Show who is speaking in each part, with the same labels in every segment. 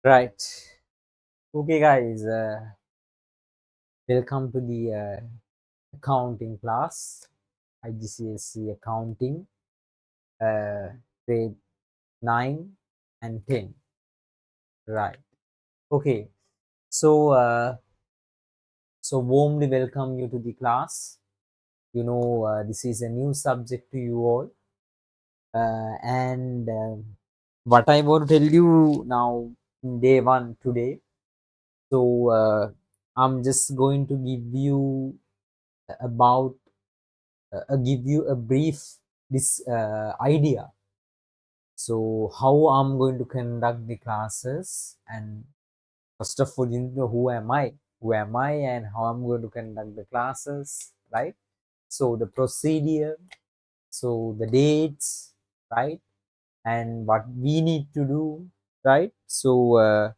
Speaker 1: Right. Okay, guys. Welcome to the accounting class, IGCSE accounting, uh, grade 9 and 10. Right. Okay. So, warmly welcome you to the class. This is a new subject to you all, and what I want to tell you now, in day one today. So, I'm just going to about give you a brief this idea. So how I'm going to conduct the classes, and first of all, you know who am I, and how I'm going to conduct the classes, right? So the procedure, so the dates, right, and what we need to do, right? So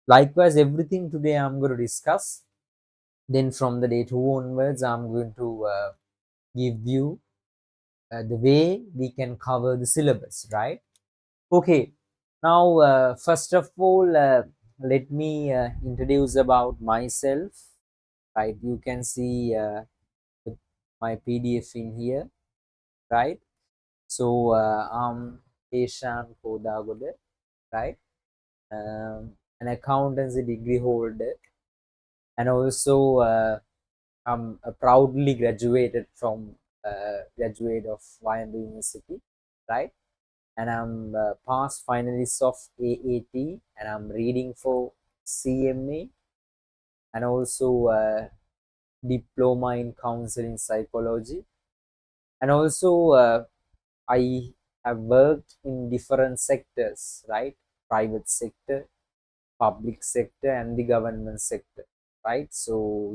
Speaker 1: likewise, everything today I'm going to discuss. Then from the day two onwards, I'm going to give you the way we can cover the syllabus, right? Okay, now first of all, let me introduce about myself, right? You can see my PDF in here, right? So I'm Heshan Sir, right? An accountancy degree holder, and also I'm a proudly graduated from graduate of Wyoming University, right? And I'm past finalist of AAT, and I'm reading for CMA, and also diploma in counseling psychology, and also I have worked in different sectors, right? Private sector, public sector, and the government sector, right? So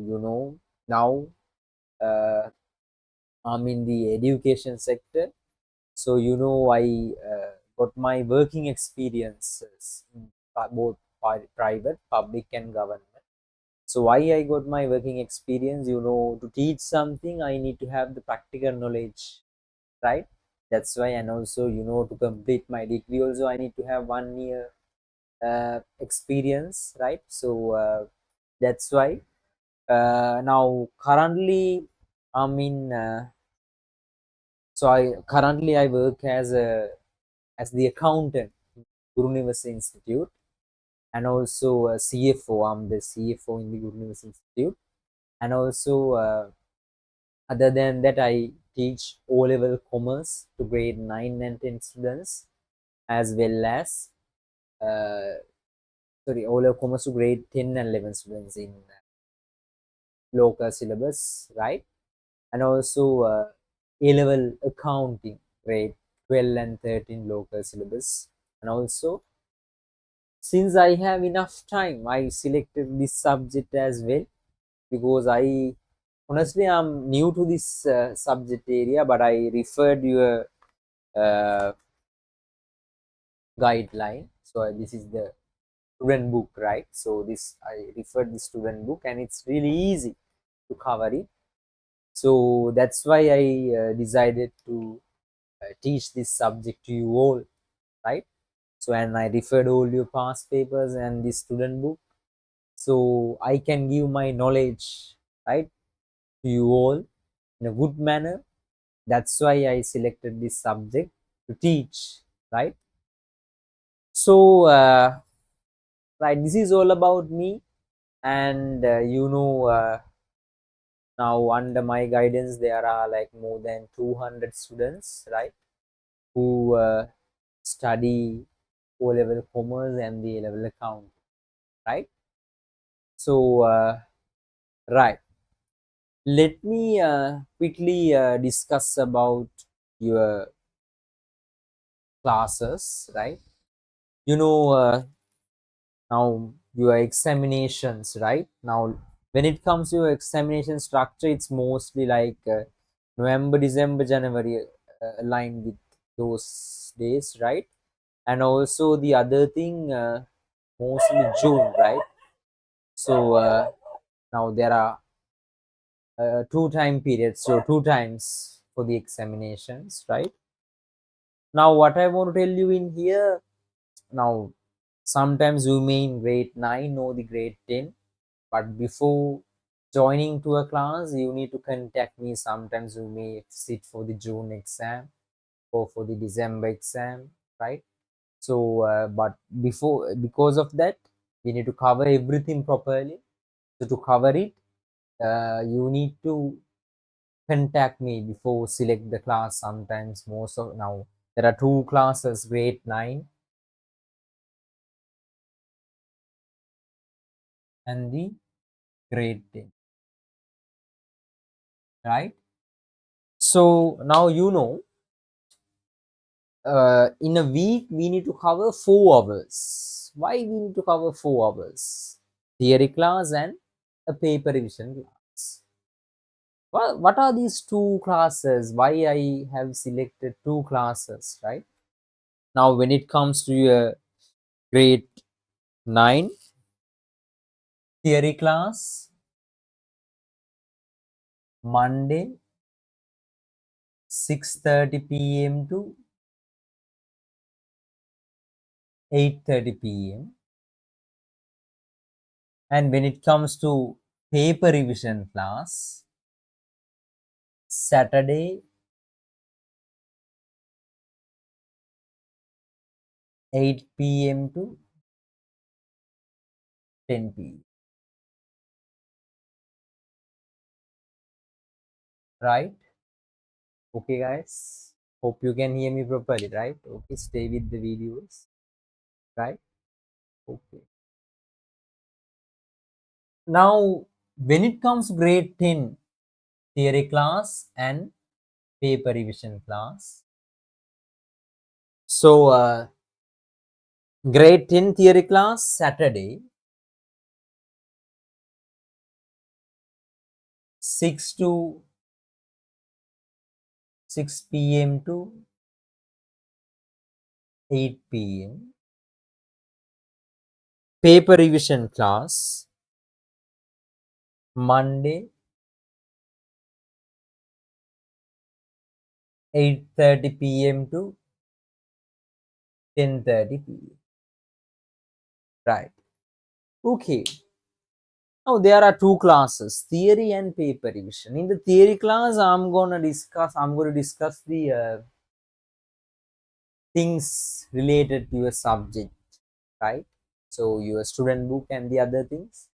Speaker 1: now uh, I'm in the education sector. So I got my working experiences in both private, public, and government. So why I got my working experience? To teach something, I need to have the practical knowledge, right? That's why, and also to complete my degree, also I need to have 1 year experience, right? So that's why. Now currently, I'm in. I work as the accountant in Guru Niwasa Institute, and also CFO. I'm the CFO in the Guru Niwasa Institute, and also other than that, I teach O-level commerce to grade 9 and 10 students, as well as O-level commerce to grade 10 and 11 students in local syllabus, right? And also A-level accounting grade 12 and 13 local syllabus, and also since I have enough time, I selected this subject as well, because I honestly I'm new to this subject area, but I referred your uh, guideline. So this is the student book, right? So this I referred the student book, and it's really easy to cover it. So that's why I decided to teach this subject to you all, right? So and I referred all your past papers and the student book, so I can give my knowledge, right, to you all in a good manner. That's why I selected this subject to teach, right? So right, this is all about me, and now under my guidance there are like more than 200 students, right, who study O-level commerce and the A-level account, right? So right, let me quickly discuss about your classes, right? you know uh, Now your examinations, right? Now when it comes to your examination structure, it's mostly like November, December, January, aligned with those days, right? And also the other thing, mostly June, right? So now there are two time periods, so two times for the examinations, right? Now what I want to tell you in here, now Sometimes you may in grade 9 know the grade 10, but before joining to a class, you need to contact me. Sometimes you may sit for the June exam or for the December exam, right? So, but before, because of that, we need to cover everything properly. So to cover it, you need to contact me before select the class. Sometimes most of now there are two classes, grade 9 and the grade 10, right? So now you know, in a week we need to cover 4 hours. Why we need to cover 4 hours? Theory class and a paper revision class. Well, what are these two classes? Why I have selected two classes, right? Now when it comes to your grade 9 theory class, Monday 6:30 p.m. to 8:30 p.m. And when it comes to paper revision class, Saturday 8 p.m. to 10 p.m. Right? Okay, guys. Hope you can hear me properly, right? Okay, stay with the videos, right? Okay. Now, when it comes to grade 10 theory class and paper revision class, so grade 10 theory class Saturday 6 to 6 p.m. to 8 p.m. Paper revision class Monday 8:30 p.m. to 10:30 p.m. Right. Okay. Now there are two classes, theory and paper revision. In the theory class, I'm going to discuss the things related to your subject, right? So your student book and the other things.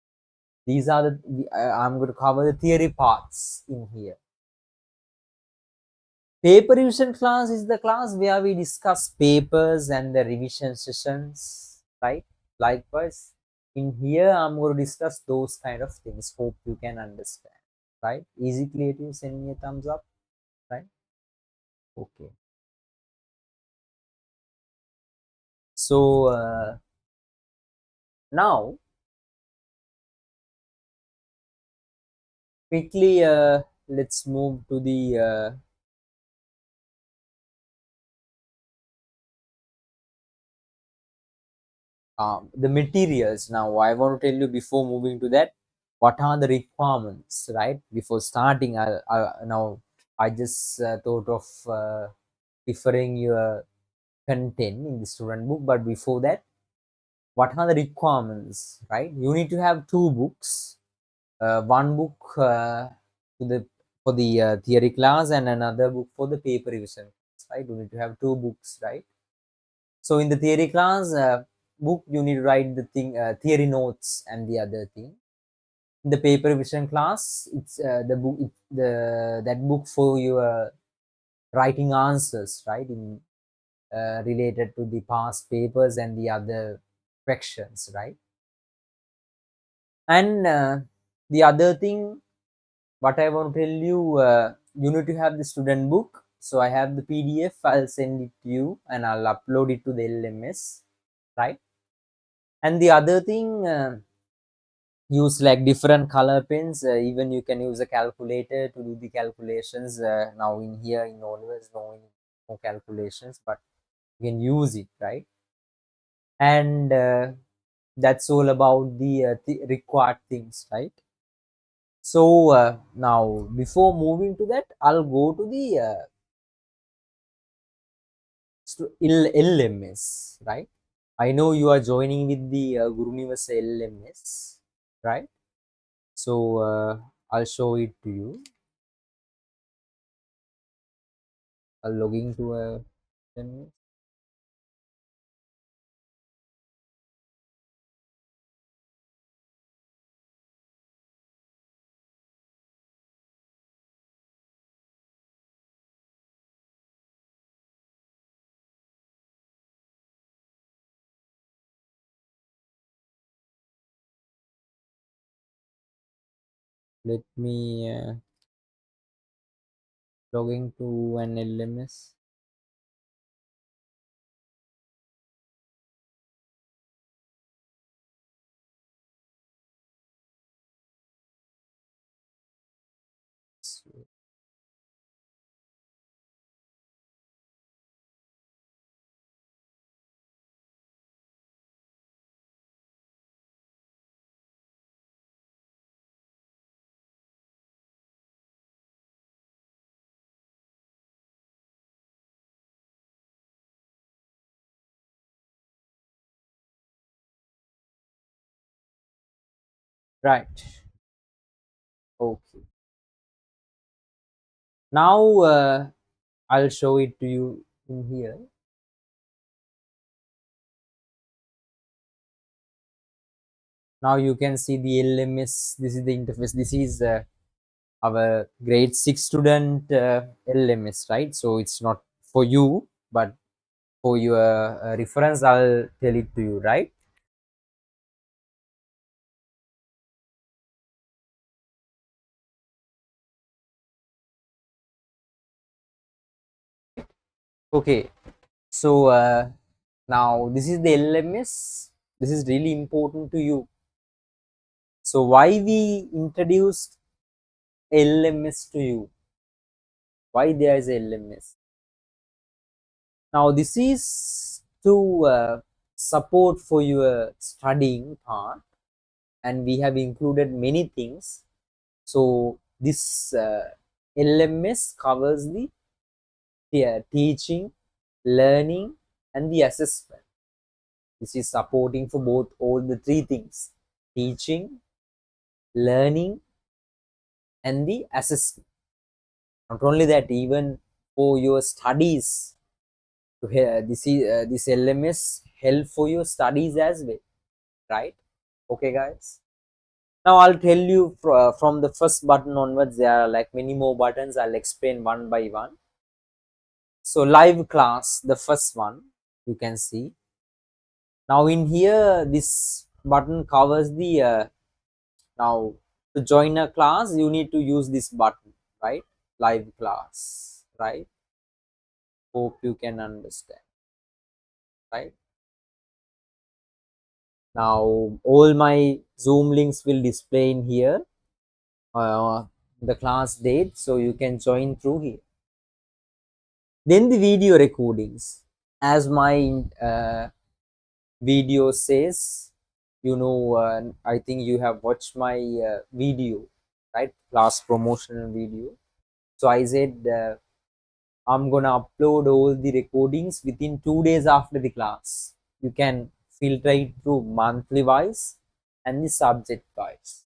Speaker 1: These are I'm going to cover the theory parts in here. Paper revision class is the class where we discuss papers and the revision sessions, right? Likewise, in here I'm going to discuss those kind of things. Hope you can understand, right? Easy creative, send me a thumbs up, right? Okay. So now quickly let's move to the materials. Now I want to tell you before moving to that, what are the requirements, right? Before starting, now I just thought of referring your content in the student book, but before that, what are the requirements, right? You need to have two books, one book to the for the theory class and another book for the paper revision, right? You need to have two books, right? So in the theory class book, you need to write the thing, theory notes and the other thing. In the paper revision class, it's the book, the that book for your writing answers, right? In related to the past papers and the other questions, right? And the other thing, what I want to tell you, you need to have the student book. So I have the PDF. I'll send it to you, and I'll upload it to the LMS, right? And the other thing, use like different color pens. Even you can use a calculator to do the calculations. Now in here in always no calculations, but you can use it, right? And that's all about the required things, right? So now before moving to that, I'll go to the LMS, right? I know you are joining with the Guru Niwasa LMS, right? So I'll show it to you. I'll log into a LMS. Let me log into an LMS. Right. Okay. Now I'll show it to you in here. Now you can see the LMS. This is the interface. This is our grade 6 student LMS, right? So it's not for you, but for your reference, I'll tell it to you, right? Okay. So now this is the LMS. This is really important to you. So why we introduced LMS to you? Why there is LMS? Now this is to support for your studying part, and we have included many things. So this LMS covers the teaching, learning, and the assessment. This is supporting for both all the three things: teaching, learning, and the assessment. Not only that, even for your studies, this LMS help for your studies as well, right? Okay, guys. Now I'll tell you from the first button onwards. There are like many more buttons. I'll explain one by one. So live class, the first one you can see. Now in here, this button covers the now to join a class, you need to use this button, right? Live class, right? Hope you can understand, right? Now all my Zoom links will display in here, uh, the class date, so you can join through here. Then the video recordings, as my video says, I think you have watched my video, right? Class promotional video. So I said I'm gonna upload all the recordings within 2 days after the class. You can filter it through monthly wise and the subject wise.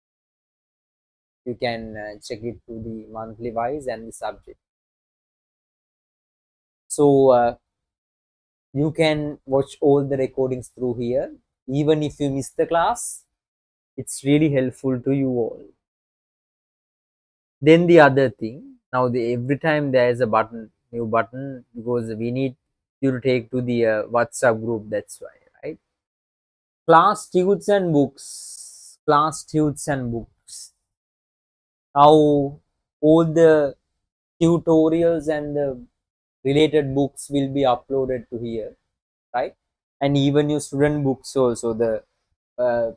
Speaker 1: You can check it through the monthly wise and the subject. So you can watch all the recordings through here. Even if you miss the class, it's really helpful to you all. Then the other thing, now every time there is a new button, because we need you to take to the WhatsApp group. That's why, right? Class tudes and books. Class tudes and books. Now all the tutorials and the related books will be uploaded to here, right? And even your student books also, the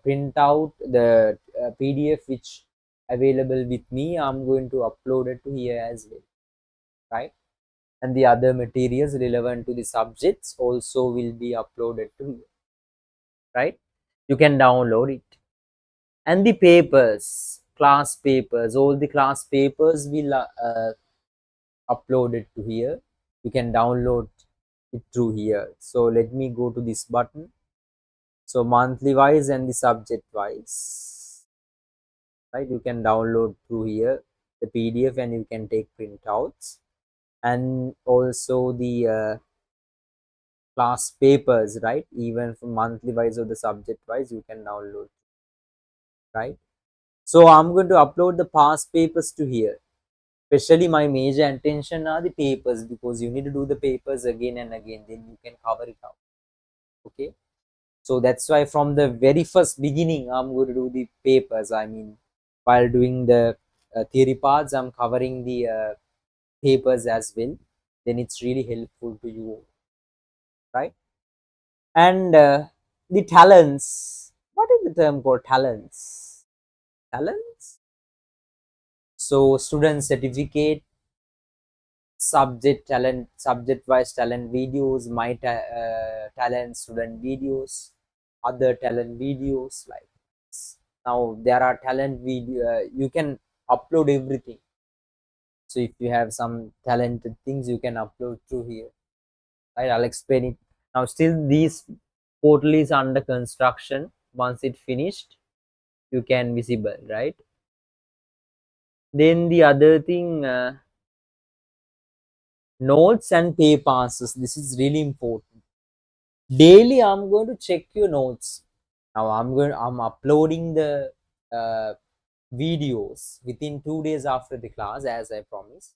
Speaker 1: print out the PDF which available with me, I'm going to upload it to here as well, right? And the other materials relevant to the subjects also will be uploaded to here, right? You can download it. And the papers, class papers, all the class papers will upload it to here. You can download it through here. So let me go to this button. So monthly wise and the subject wise, right? You can download through here the PDF and you can take printouts, and also the class papers, right? Even for monthly wise or the subject wise, you can download, right? So I'm going to upload the past papers to here. Especially my major attention are the papers, because you need to do the papers again and again, then you can cover it out. Okay, so that's why from the very first beginning I'm going to do the papers. I mean, while doing the theory parts, I'm covering the papers as well. Then it's really helpful to you, right? And the talents, what is the term called talents? Talents, so student certificate, subject talent, subject wise talent videos, my talent student videos, other talent videos, like this. Now there are talent video, you can upload everything. So if you have some talented things, you can upload through here, right? I'll explain it now. Still this portal is under construction. Once it finished, you can visible, right? Then the other thing, notes and pay passes, this is really important. Daily I'm going to check your notes. Now I'm uploading the uh, videos within 2 days after the class, as I promised.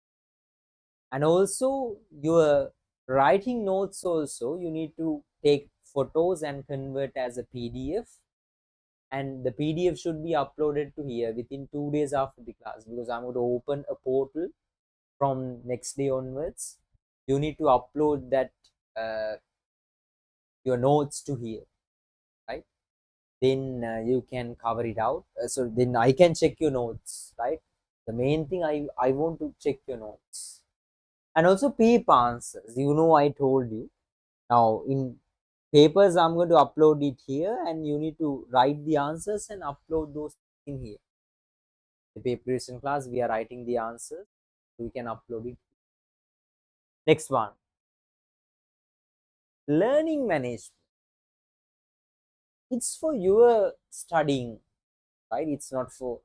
Speaker 1: And also your writing notes also, you need to take photos and convert as a PDF, and the PDF should be uploaded to here within 2 days after the class, because I'm going to open a portal from next day onwards. You need to upload that your notes to here, right? Then you can cover it out. So then I can check your notes, right? The main thing, I want to check your notes. And also paper answers, I told you. Now in papers I'm going to upload it here, and you need to write the answers and upload those in here. The paper revision class, we are writing the answers, so we can upload it. Next one, learning management. It's for your studying, right? It's not for,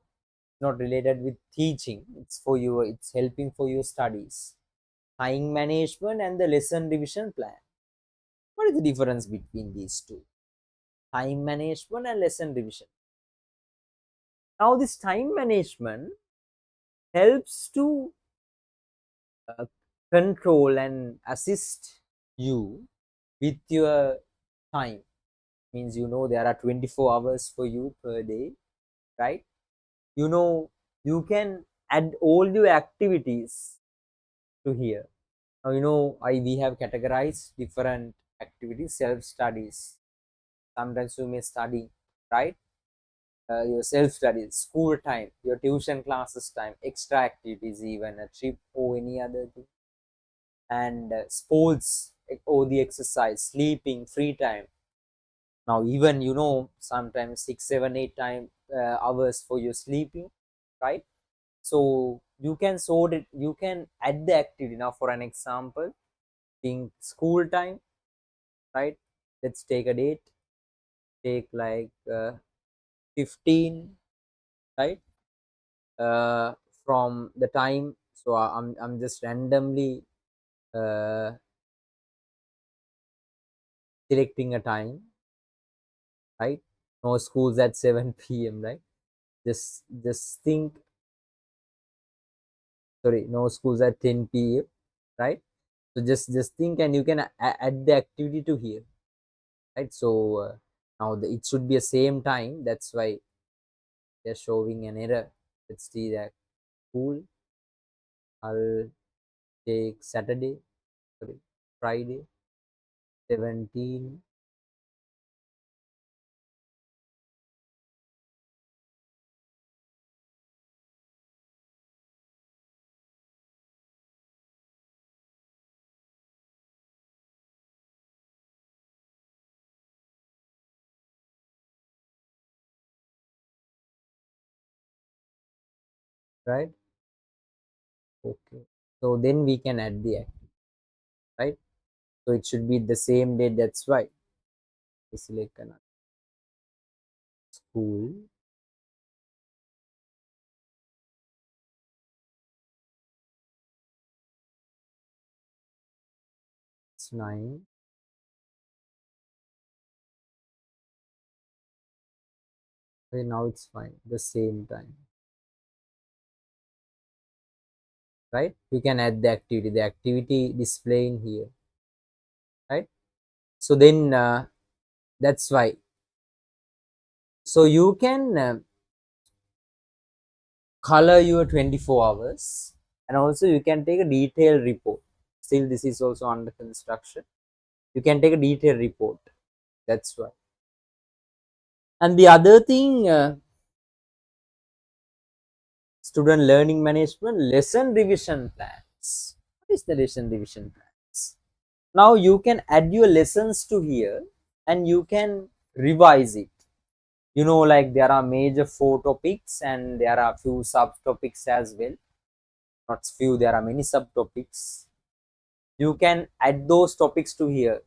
Speaker 1: not related with teaching. It's for you, it's helping for your studies. Time management and the lesson revision plan. What is the difference between these two? Time management and lesson revision. Now this time management helps to uh, control and assist you with your time. Means there are 24 hours for you per day, right? You can add all your activities to here. Now I we have categorized different activities. Self studies, sometimes you may study, right? Your self studies, school time, your tuition classes time, extra activities, even a trip or any other thing, and sports, or the exercise, sleeping, free time. Now even sometimes 6 7 8 hours for your sleeping, right? So you can sort it, you can add the activity. Now for an example, think school time, right? Let's take a date, take like 15, right? uh, from the time, so I'm just randomly uh, selecting a time, right? No schools at 7 p.m., right? Just think, sorry, no schools at 10 p.m., right? So just think, and you can add the activity to here, right? So now it should be a same time, that's why they're showing an error. Let's see that. School, I'll take Saturday, sorry, Friday, 17, right? Okay, so then we can add the activity, right? So it should be the same date, that's why we select another. Cool. It's 9. Okay, now it's fine. The same time. Right? You can add the activity displaying here. Right? So then that's why. So you can color your 24 hours, and also you can take a detailed report. Still, this is also under construction. You can take a detailed report. That's why. And the other thing, student learning management, lesson revision plans. What is the lesson revision plans? Now you can add your lessons to here and you can revise it. You know, like there are major 4 topics and there are few subtopics as well. Not few, there are many subtopics. You can add those topics to here.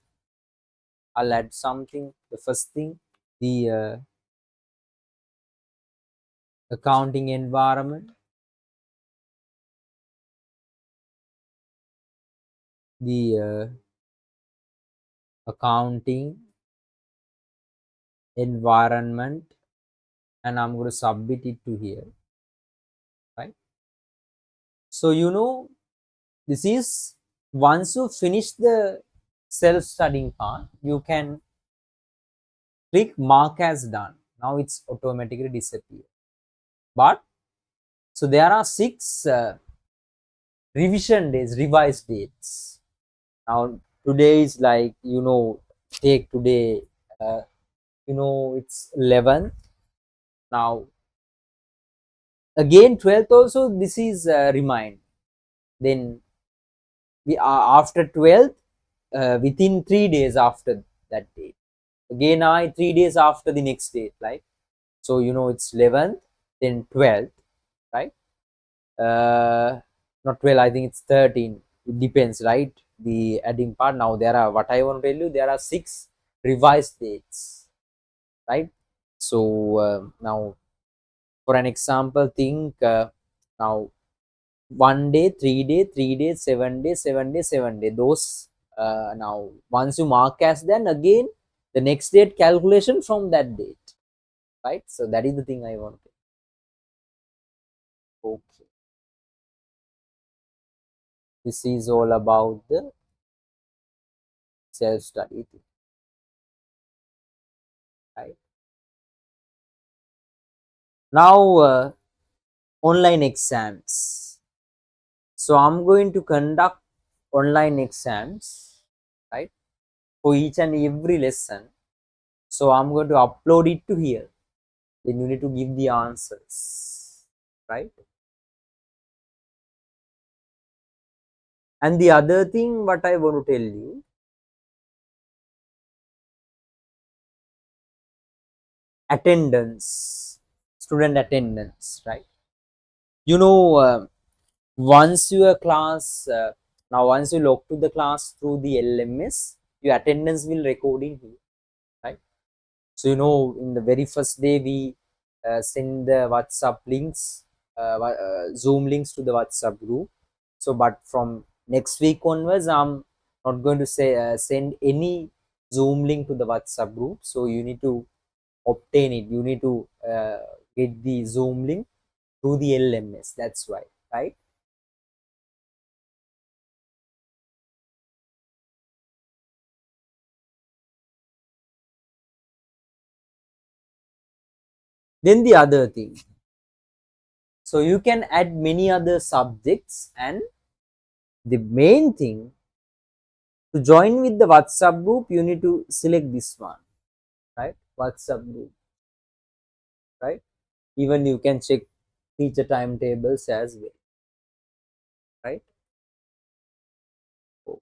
Speaker 1: I'll add something. The first thing, the accounting environment, the accounting environment, and I'm going to submit it to here, right? So you know, this is once you finish the self-studying part, you can click mark as done. Now it's automatically disappear. But so there are 6 revision days, revised dates. Now today is like, you know, take today, you know, it's 11th. Now again 12th also this is remind. Then we are after 12th, within 3 days after that date. Again I 3 days after the next date, like, so you know it's 11th, then 12th, right? Not 12, I think it's 13. It depends, right? The adding part. Now there are, what I want to tell you, there are 6 revised dates, right? So now for an example, think now 1 day, 3 day, 3 days, 7 days, 7 days, 7 day. Those now once you mark as, then again the next date calculation from that date, right? So that is the thing I want to. Okay, this is all about the self study thing, right? Now online exams. So I'm going to conduct online exams, right, for each and every lesson. So I'm going to upload it to here. Then you need to give the answers, right? And the other thing what I want to tell you, attendance, student attendance, right? You know, once your class, now once you log to the class through the LMS, your attendance will record in here, right? So you know, in the very first day we send the WhatsApp links, Zoom links to the WhatsApp group. So but from next week onwards, I'm not going to say send any Zoom link to the WhatsApp group. So you need to obtain it. You need to get the Zoom link through the LMS. That's why, right? Then the other thing. So you can add many other subjects, and the main thing, to join with the WhatsApp group, you need to select this one, right? WhatsApp group, right? Even you can check teacher timetables as well, right? Okay.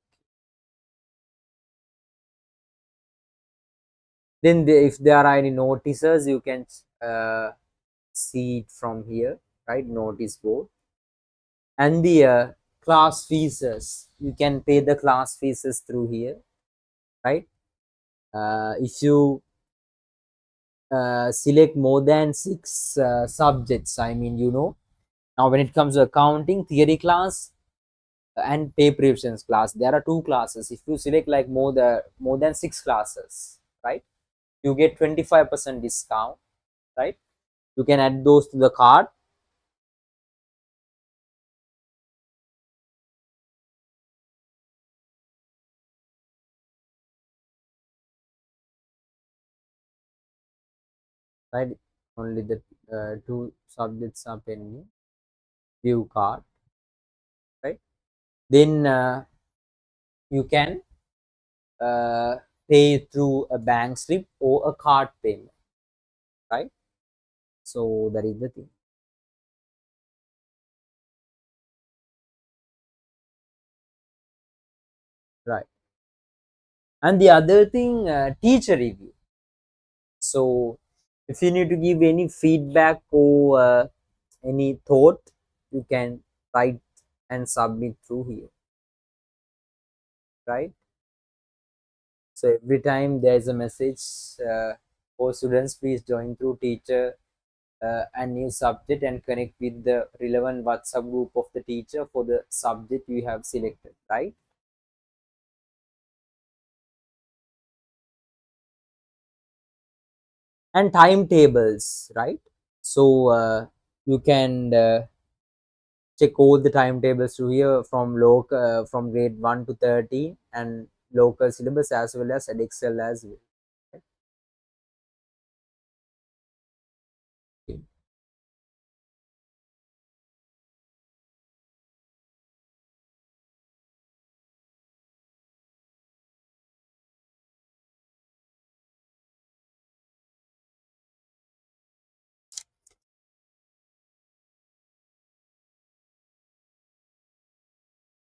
Speaker 1: Then if there are any notices, you can see it from here, right? Notice board. And the class fees, you can pay the class fees through here, right? If you select more than 6 subjects. I mean, now when it comes to accounting theory class and paper revisions class, there are two classes. If you select like more than 6 classes, right, you get 25% discount, right? You can add those to the cart. Right, only the two subjects are pending. View card, right? Then you can uh, pay through a bank slip or a card payment, right? So that is the thing, right? And the other thing, teacher review. So if you need to give any feedback or any thought, you can write and submit through here, right? So every time there is a message for students, please join through teacher a new subject and connect with the relevant WhatsApp group of the teacher for the subject you have selected, right? And timetables, right? So you can check all the timetables through here from local from grade 1 to 13 and local syllabus as well as Excel as well. Okay.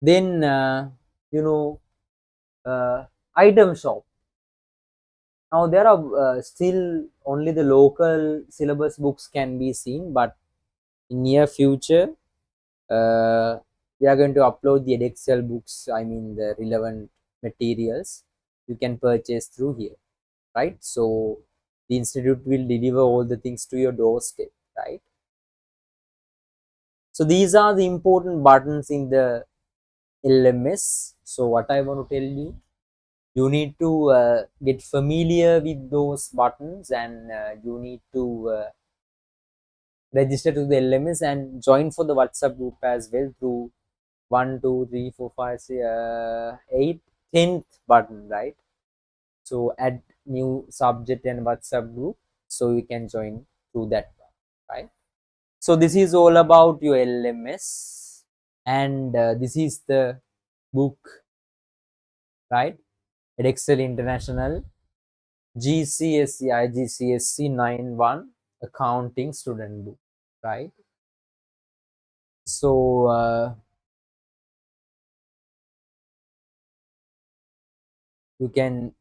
Speaker 1: Then you know item shop. Now there are still only the local syllabus books can be seen, but in near future uh, we are going to upload the Excel books. I mean the relevant materials you can purchase through here, right? So the institute will deliver all the things to your doorstep, right? So these are the important buttons in the LMS. So what I want to tell you, you need to get familiar with those buttons, and you need to register to the LMS and join for the WhatsApp group as well through 1, 2, 3, 4, 5, 6, 8, 10th button, right? So add new subject and WhatsApp group so you can join through that one, right? So this is all about your LMS, and this is the book, right? Excel International GCSE IGCSE 9-1 accounting student book, right? So you can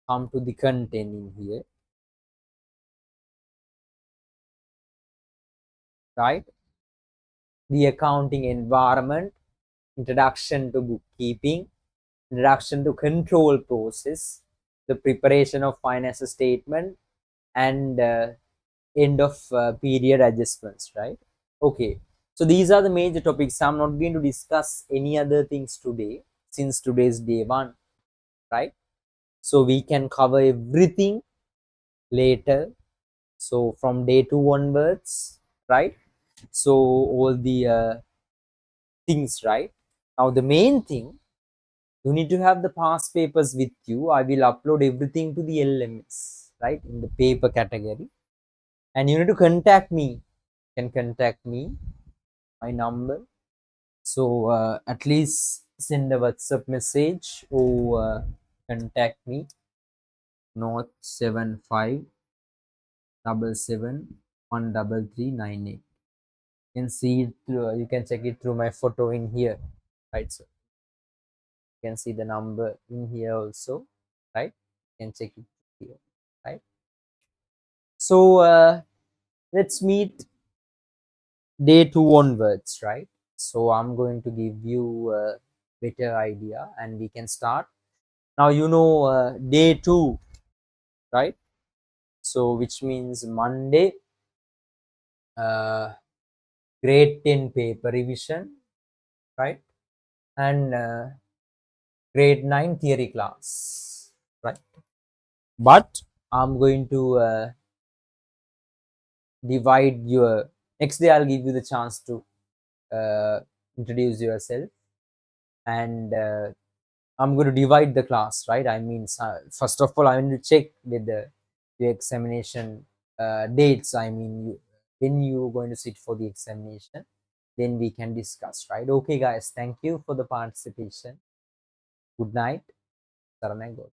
Speaker 1: come to the content in here, right? The accounting environment, introduction to bookkeeping, introduction to control process, the preparation of financial statement, and end of period adjustments, right? Okay, so these are the major topics. I'm not going to discuss any other things today since today's day one, right? So we can cover everything later. So from day two onwards, right? So all the things, right? Now the main thing, you need to have the past papers with you. I will upload everything to the LMS, right, in the paper category, and you need to contact me. You can contact me, my number. So at least send a WhatsApp message or contact me, North 7577 13398. You can see it through, you can check it through my photo in here, right? So you can see the number in here also, right? You can check it here, right? So let's meet day two onwards, right? So I'm going to give you a better idea and we can start now. Day two, right? So which means Monday, grade 10 paper revision, right? And grade 9 theory class, right? But I'm going to divide your, next day I'll give you the chance to introduce yourself, and I'm going to divide the class, right? I mean, first of all, I need to check with the your examination dates. I mean, when you're going to sit for the examination, then we can discuss, right? Okay, guys, thank you for the participation. Good night. Saranai.